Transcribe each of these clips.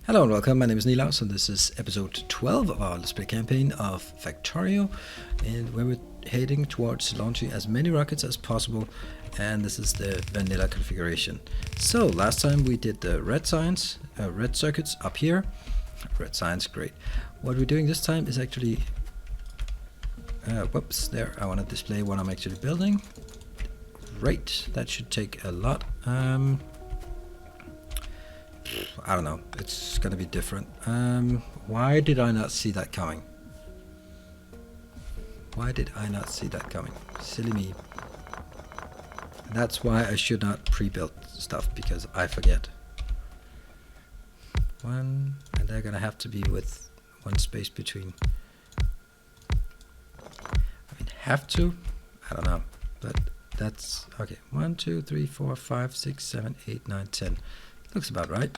Hello and welcome, my name is Nilaus and this is episode 12 of our Let's Play campaign of Factorio, and where we're heading towards launching as many rockets as possible, and this is the vanilla configuration. So last time we did the red circuits up here. Red science, great. What we're doing this time is actually, whoops, there, I want to display what I'm actually building. Great, that should take a lot. I don't know, it's gonna be different. Why did I not see that coming? Why did I not see that coming? Silly me. That's why I should not pre-build stuff, because I forget. One, and they're gonna have to be with one space between. I mean, have to? I don't know, but that's okay. 1, 2, 3, 4, 5, 6, 7, 8, 9, 10. Looks about right.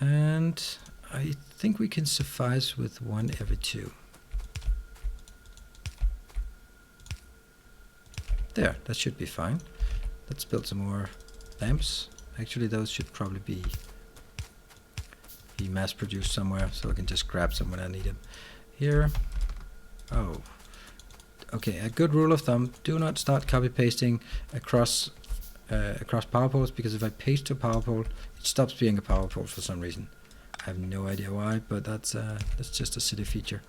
And I think we can suffice with one every two. There, that should be fine. Let's build some more lamps. Actually, those should probably be mass produced somewhere, so I can just grab some when I need them. Here. Oh. Okay, a good rule of thumb, do not start copy pasting across power poles, because if I paste to a power pole, it stops being a power pole for some reason. I have no idea why, but that's just a silly feature.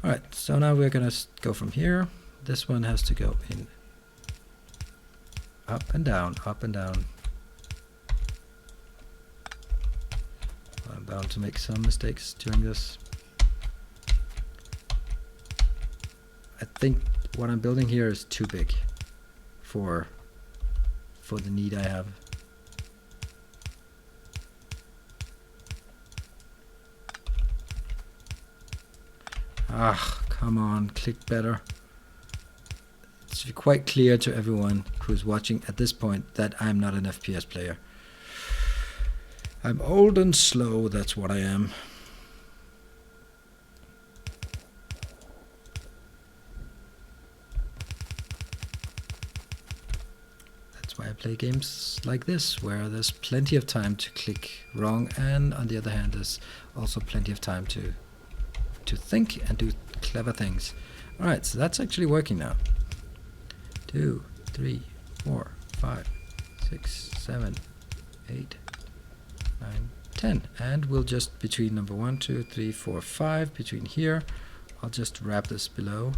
Alright, so now we're gonna go from here. This one has to go in up and down, up and down. I'm bound to make some mistakes during this. I think what I'm building here is too big for the need I have. Ah, come on, click better. It's quite clear to everyone who's watching at this point that I'm not an FPS player. I'm old and slow, that's what I am. Why I play games like this, where there's plenty of time to click wrong, and on the other hand there's also plenty of time to think and do clever things. Alright, so that's actually working now. 2, 3, 4, 5, 6, 7, 8, 9, 10. And we'll just, between number 1, 2, 3, 4, 5, between here, I'll just wrap this below.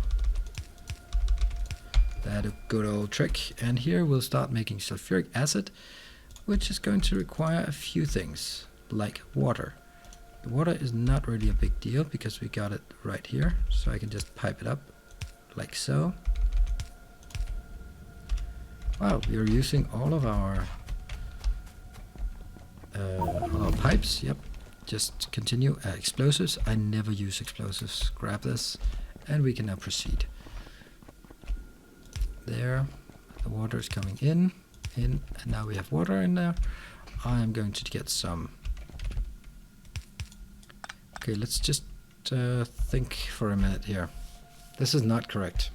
That a good old trick, and here we'll start making sulfuric acid, which is going to require a few things, like water. The water is not really a big deal because we got it right here, so I can just pipe it up like so. Wow, we are using all of our pipes. Yep, just continue. Explosives, I never use explosives. Grab this, and we can now proceed. There, the water is coming in, and now we have water in there. I am going to get some. Okay, let's just think for a minute here. This is not correct.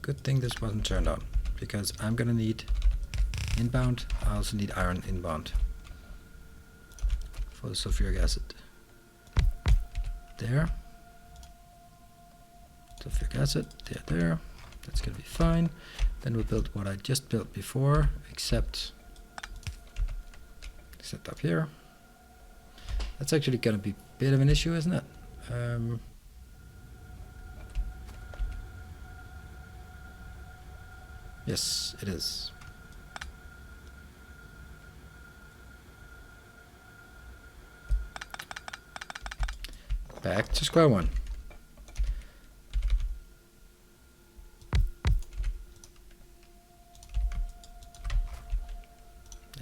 Good thing this wasn't turned on, because I'm gonna need inbound. I also need iron inbound for the sulfuric acid. There. Sulfuric acid, there. That's gonna be fine. Then we'll build what I just built before, except up here. That's actually gonna be a bit of an issue, isn't it? Yes, it is. Back to square one.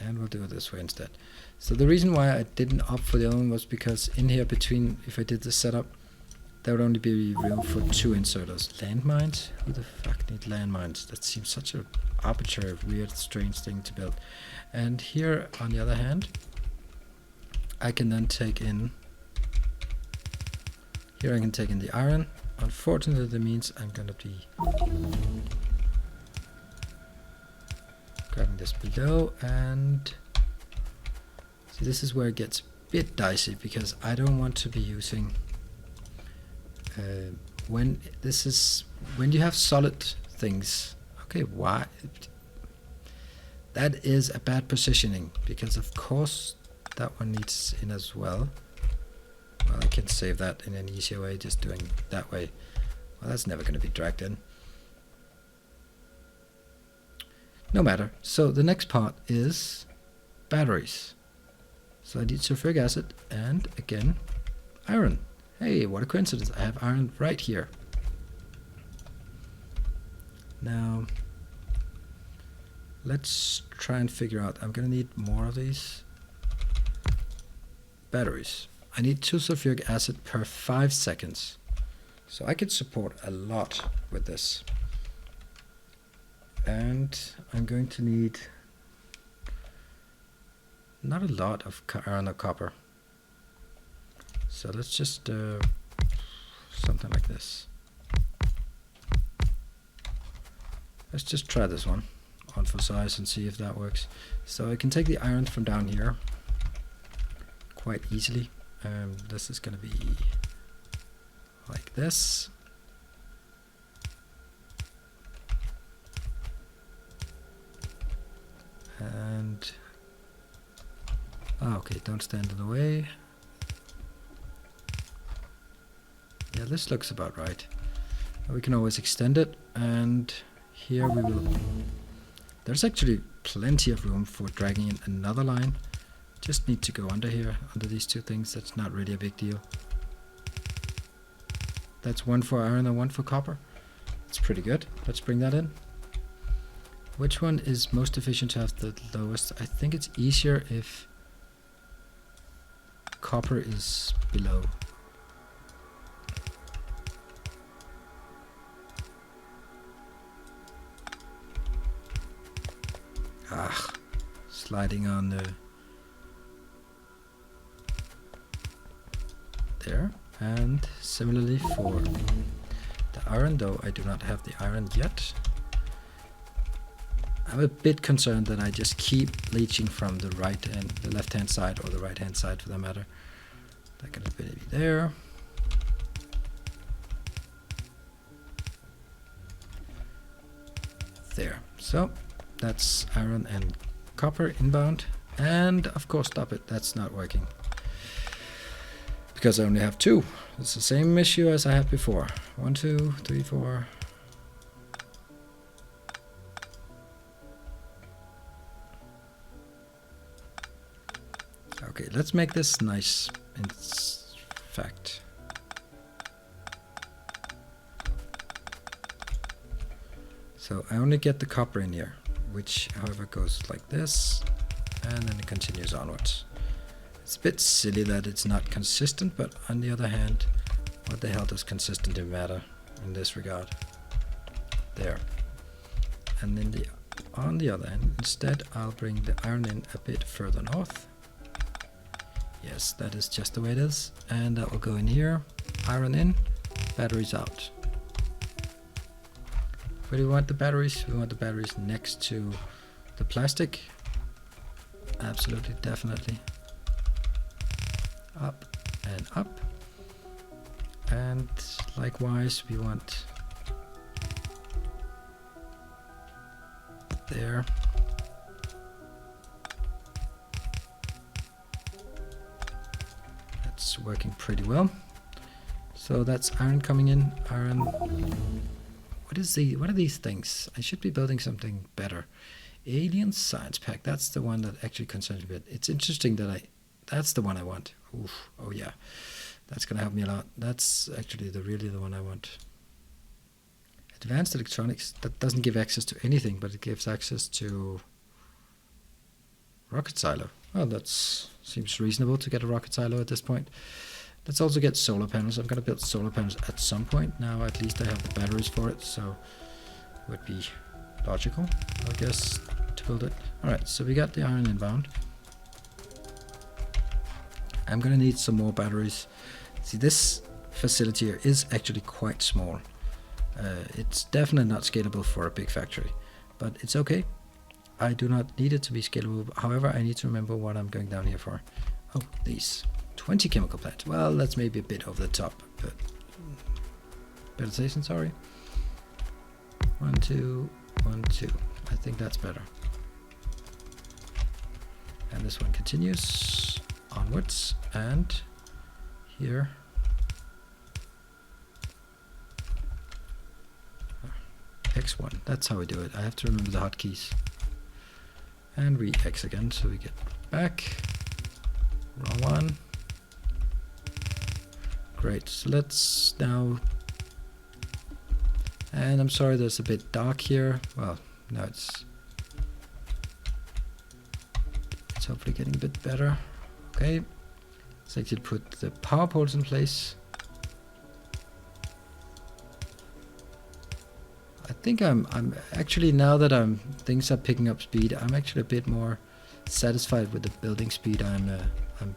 And we'll do it this way instead. So the reason why I didn't opt for the other one was because in here between, if I did the setup, there would only be room for 2 inserters. Landmines? Who the fuck need landmines? That seems such an arbitrary, weird, strange thing to build. And here, on the other hand, I can then take in. Here I can take in the iron. Unfortunately, that means I'm gonna be Grabbing this below, and see, this is where it gets a bit dicey because I don't want to be using when you have solid things. Okay, why? That is a bad positioning because of course that one needs in as well. Well, I can save that in an easier way, just doing that way. Well, that's never going to be dragged in. No matter. So the next part is batteries. So I need sulfuric acid and again iron. Hey, what a coincidence. I have iron right here. Now let's try and figure out. I'm going to need more of these batteries. I need 2 sulfuric acid per 5 seconds. So I could support a lot with this. And I'm going to need not a lot of iron or copper. So let's just something like this. Let's just try this one on for size and see if that works. So I can take the iron from down here quite easily. This is going to be like this. And okay, don't stand in the way. Yeah, this looks about right. We can always extend it, and here we will. There's actually plenty of room for dragging in another line. Just need to go under here, under these two things. That's not really a big deal. That's one for iron and one for copper. It's pretty good. Let's bring that in. Which one is most efficient to have the lowest? I think it's easier if copper is below. Sliding on the there, and similarly for the iron, though I do not have the iron yet. I'm a bit concerned that I just keep leaching from the right and the left hand side, or the right hand side for that matter. That could be there. There. So that's iron and copper inbound, and of course stop it. That's not working because I only have 2. It's the same issue as I had before. 1, 2, 3, 4. Okay, let's make this nice. In fact, so I only get the copper in here, which however goes like this, and then it continues onwards. It's a bit silly that it's not consistent, but on the other hand, what the hell does consistency matter in this regard? There. And then on the other end, instead I'll bring the iron in a bit further north. Yes, that is just the way it is, and that will go in here. Iron in, batteries out. Where do we want the batteries? We want the batteries next to the plastic. Absolutely, definitely. Up and up. And likewise, we want there. That's working pretty well. So that's iron coming in. Iron. What are these things? I should be building something better. Alien Science Pack. That's the one that actually concerns me a bit. It's interesting that that's the one I want. Oof. Oh yeah. That's gonna help me a lot. That's actually really the one I want. Advanced electronics. That doesn't give access to anything, but it gives access to rocket silo. Well, that seems reasonable to get a rocket silo at this point. Let's also get solar panels. I'm going to build solar panels at some point. Now at least I have the batteries for it, so it would be logical, I guess, to build it. Alright, so we got the iron inbound. I'm going to need some more batteries. See, this facility here is actually quite small. It's definitely not scalable for a big factory, but it's okay. I do not need it to be scalable. However, I need to remember what I'm going down here for. Oh, these 20 chemical plants. Well, that's maybe a bit over the top, but ventilation, sorry. 1, 2, 1, 2. I think that's better. And this one continues onwards, and here. X1, that's how we do it. I have to remember the hotkeys. And we X again, so we get back. Wrong one. Great, so let's now... And I'm sorry there's a bit dark here. Well, no, it's hopefully getting a bit better. Okay, let's actually put the power poles in place. I think I'm actually, now that things are picking up speed, I'm actually a bit more satisfied with the building speed I'm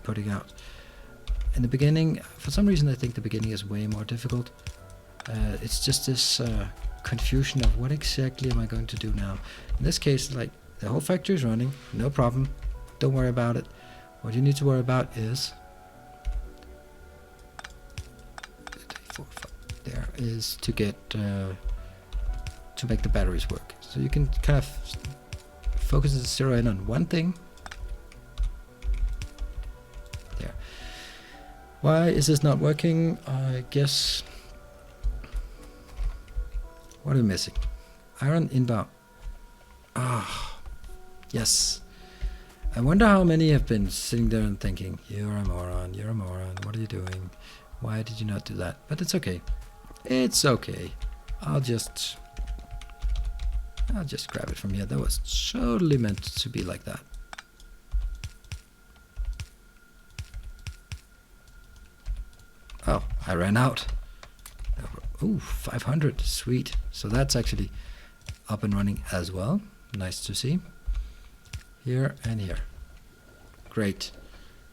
putting out. In the beginning, for some reason, I think the beginning is way more difficult. It's just this confusion of what exactly am I going to do now. In this case, like, the whole factory is running, no problem. Don't worry about it. What you need to worry about is there is to get to make the batteries work. So you can kind of focus and zero in on one thing. There. Why is this not working? I guess... What are we missing? Iron inbound. Ah, yes. I wonder how many have been sitting there and thinking, you're a moron, what are you doing? Why did you not do that? But it's okay. It's okay. I'll just grab it from here. That was totally meant to be like that. Oh, I ran out. Ooh, 500, sweet. So that's actually up and running as well. Nice to see. Here and here. Great.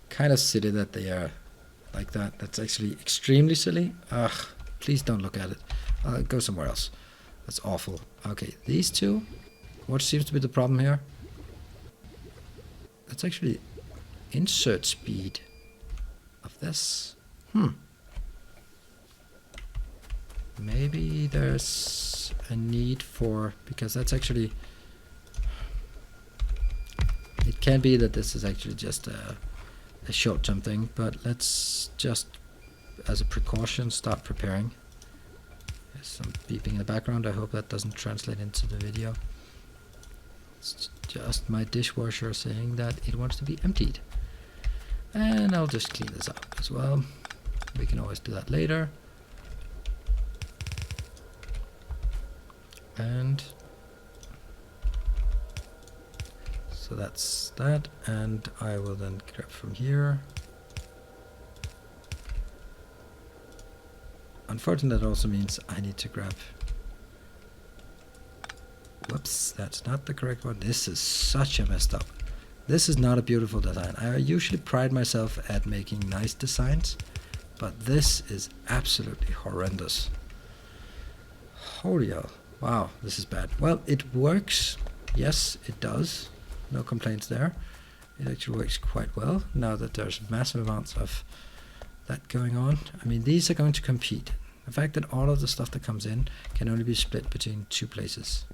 Kind of silly that they are like that. That's actually extremely silly. Ugh, please don't look at it. I'll go somewhere else. That's awful. Okay, these two. What seems to be the problem here? That's actually insert speed of this. Maybe there's a need for, because that's actually, it can be that this is actually just a short-term thing, but let's just, as a precaution, start preparing. There's some beeping in the background. I hope that doesn't translate into the video. It's just my dishwasher saying that it wants to be emptied. And I'll just clean this up as well. We can always do that later. And so that's that, and I will then grab from here. Unfortunately, that also means I need to grab, whoops, that's not the correct one. This is such a messed up. This is not a beautiful design. I usually pride myself at making nice designs, but this is absolutely horrendous. Holy hell. Wow, this is bad. Well, it works. Yes, it does. No complaints there. It actually works quite well now that there's massive amounts of that going on. I mean, these are going to compete. The fact that all of the stuff that comes in can only be split between two places.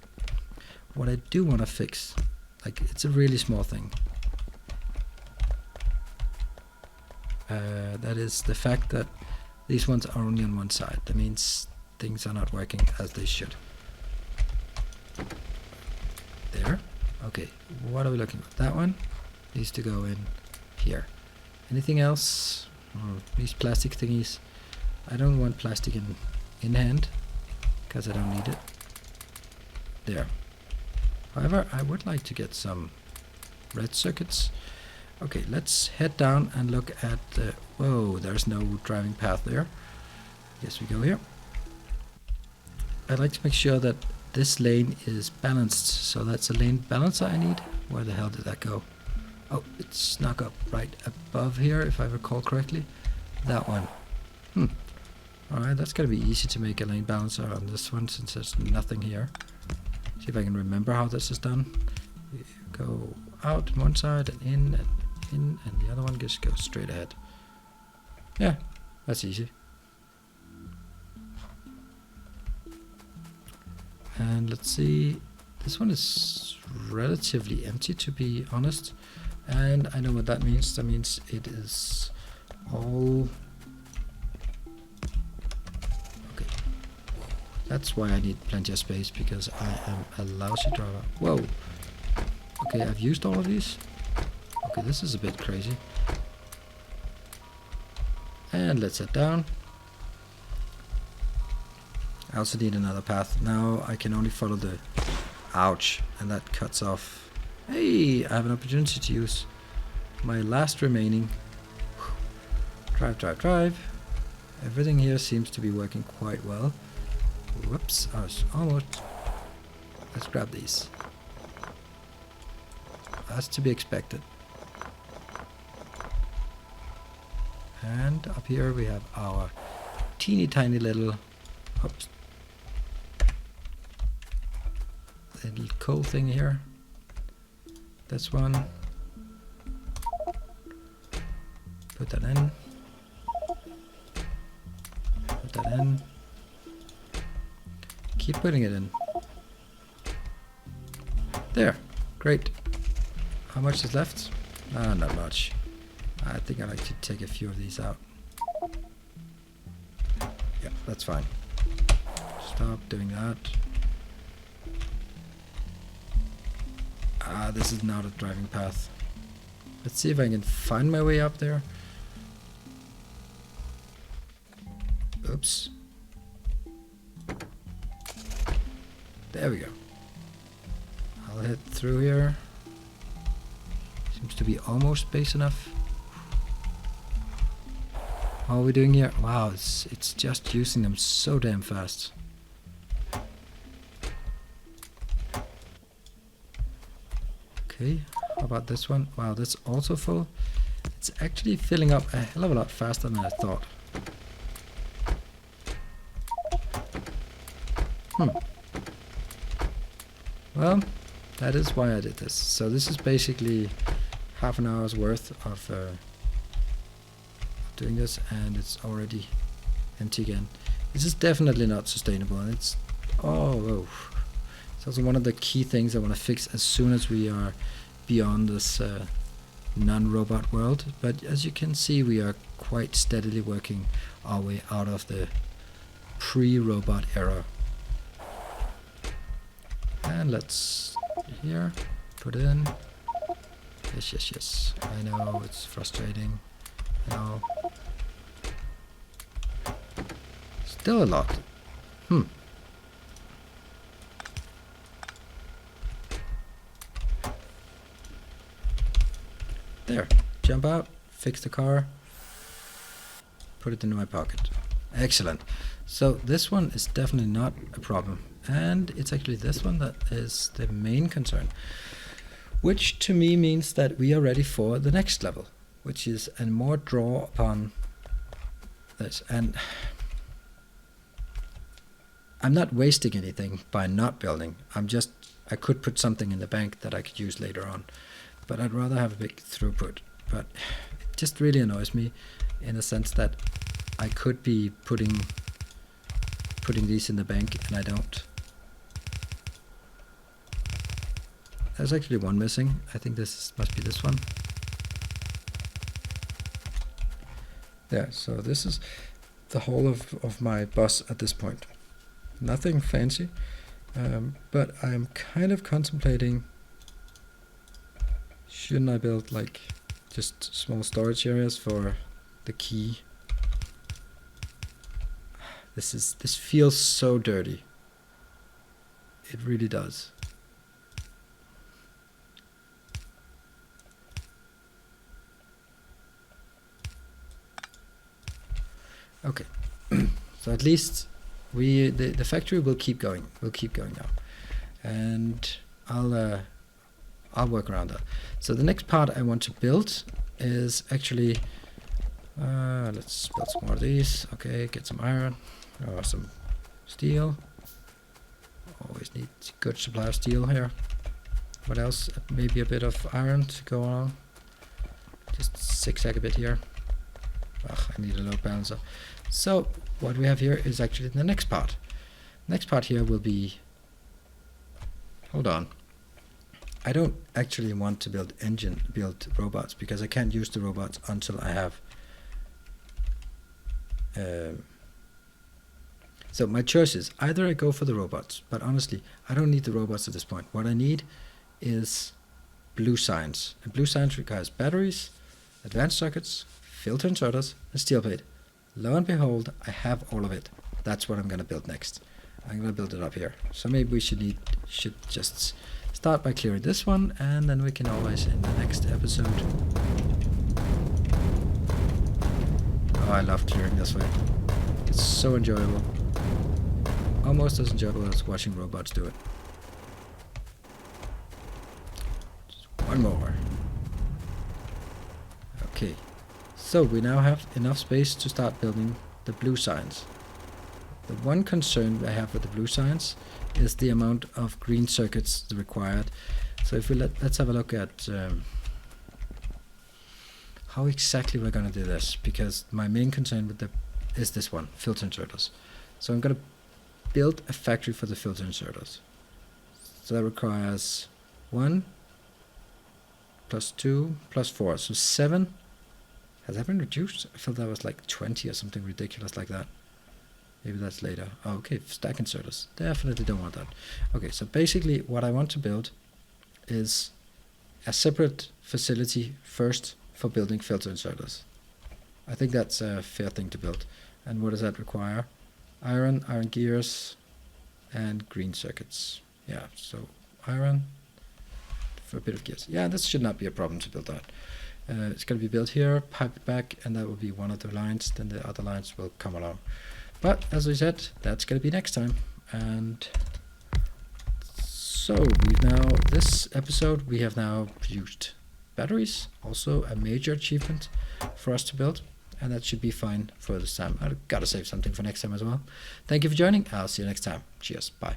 What I do want to fix, like, it's a really small thing. That is the fact that these ones are only on one side. That means things are not working as they should. There. Okay, what are we looking at? That one needs to go in here. Anything else? These plastic thingies. I don't want plastic in hand because I don't need it. There. However, I would like to get some red circuits. Okay, let's head down and look at the... Whoa, there's no driving path there. Yes, we go here. I'd like to make sure that this lane is balanced, so that's a lane balancer I need. Where the hell did that go? Oh, it snuck up right above here, if I recall correctly. That one. Alright, that's gonna be easy to make a lane balancer on this one since there's nothing here. See if I can remember how this is done. You go out one side and in, and the other one just goes straight ahead. Yeah, that's easy. And let's see, this one is relatively empty, to be honest. And I know what that means. That means it is all... Okay. That's why I need plenty of space, because I am a lousy driver. Whoa! Okay, I've used all of these. Okay, this is a bit crazy. And let's head down. I also need another path. Now I can only follow the... Ouch! And that cuts off... Hey! I have an opportunity to use my last remaining... Drive, drive, drive. Everything here seems to be working quite well. Whoops, I was almost... Let's grab these. That's to be expected. And up here we have our teeny tiny little... Oops. Little coal thing here. This one. Put that in. Put that in. Keep putting it in. There. Great. How much is left? Not much. I think I'd like to take a few of these out. Yeah, that's fine. Stop doing that. This is not a driving path. Let's see if I can find my way up there. Oops. There we go. I'll head through here. Seems to be almost space enough. How are we doing here? Wow, it's just using them so damn fast. Okay, how about this one? Wow, that's also full. It's actually filling up a hell of a lot faster than I thought. Well, that is why I did this. So this is basically half an hour's worth of doing this, and it's already empty again. This is definitely not sustainable, and it's whoa. It's also one of the key things I want to fix as soon as we are beyond this non-robot world. But as you can see, we are quite steadily working our way out of the pre-robot era. And let's here put in. Yes. I know it's frustrating. I know. Still a lot. There. Jump out. Fix the car. Put it in my pocket. Excellent. So this one is definitely not a problem. And it's actually this one that is the main concern. Which to me means that we are ready for the next level, which is a more draw upon this. And I'm not wasting anything by not building. I could put something in the bank that I could use later on, but I'd rather have a big throughput. But it just really annoys me in the sense that I could be putting these in the bank and I don't. There's actually one missing. I think this must be this one. Yeah, so this is the whole of my bus at this point. Nothing fancy, but I'm kind of contemplating, shouldn't I build like just small storage areas for the key? This feels so dirty. It really does. Okay, so at least the factory will keep going. We'll keep going now, and I'll work around that. So the next part I want to build is actually let's build some more of these. Okay, get some iron or some steel. Always need a good supply of steel here. What else? Maybe a bit of iron to go on. Just zigzag a bit here. Ugh, I need a load balancer. So what we have here is actually the next part. Next part here will be, hold on. I don't actually want to build robots, because I can't use the robots until I have so my choice is either I go for the robots, but honestly I don't need the robots at this point. What I need is blue science, and blue science requires batteries, advanced circuits, filter inserters, and steel plate. Lo and behold, I have all of it. That's what I'm going to build next. I'm going to build it up here. So maybe we should just start by clearing this one, and then we can always in the next episode. Oh, I love clearing this way. It's so enjoyable. Almost as enjoyable as watching robots do it. Just one more. Okay. So we now have enough space to start building the blue science. The one concern I have with the blue science is the amount of green circuits required. So if we let's have a look at how exactly we're going to do this, because my main concern with is this one, filter inserters. So I'm going to build a factory for the filter inserters. So that requires 1 plus 2 plus 4, so 7. Has that been reduced? I felt that was like 20 or something ridiculous like that. Maybe that's later. Oh, okay, stack inserters. Definitely don't want that. Okay, so basically what I want to build is a separate facility first for building filter inserters. I think that's a fair thing to build. And what does that require? Iron gears, and green circuits. Yeah, so iron for a bit of gears. Yeah, this should not be a problem to build that. It's going to be built here, piped back, and that will be one of the lines. Then the other lines will come along. But as I said, that's going to be next time. And so this episode, we have now produced batteries, also a major achievement for us to build. And that should be fine for this time. I've got to save something for next time as well. Thank you for joining. I'll see you next time. Cheers. Bye.